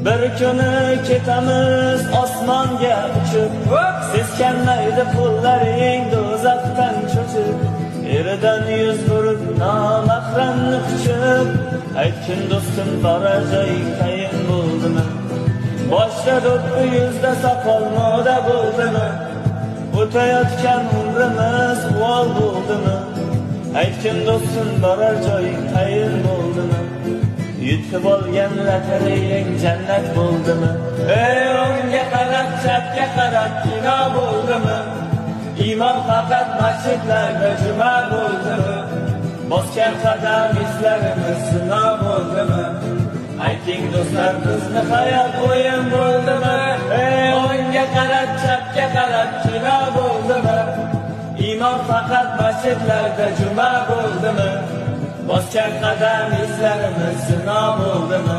Bir kuni ketamiz osmonga uchib, seskanmaydi qo'llaring do'zaxdan cho'chib, eridan yuz burib nomahramni quchib, aytgin do'stim borar joying tayin bo'ldimi? Boshda do'ppi yuzda soqol moda bo'ldimi? O'tayotgan umrimiz uvol bo'ldimi? Aytgin do'stim borar joying tayin bo'ldimi? Yutib olgan lotereyang jannat bo'ldimi? Ey o'ngga qarab, chapga qarab kino bo'ldimi? Iymon faqat masjidlarda juma bo'ldimi? Bosgan qadam izlarimiz zino bo'ldimi? Ayting do'stlar, bizni hayot o'yin bo'ldimi? Ey o'ngga qarab, chapga qarab kino bo'ldimi? Iymon faqat masjidlarda juma bo'ldimi? Bosgan qadam izlarimiz zino bo'ldimi?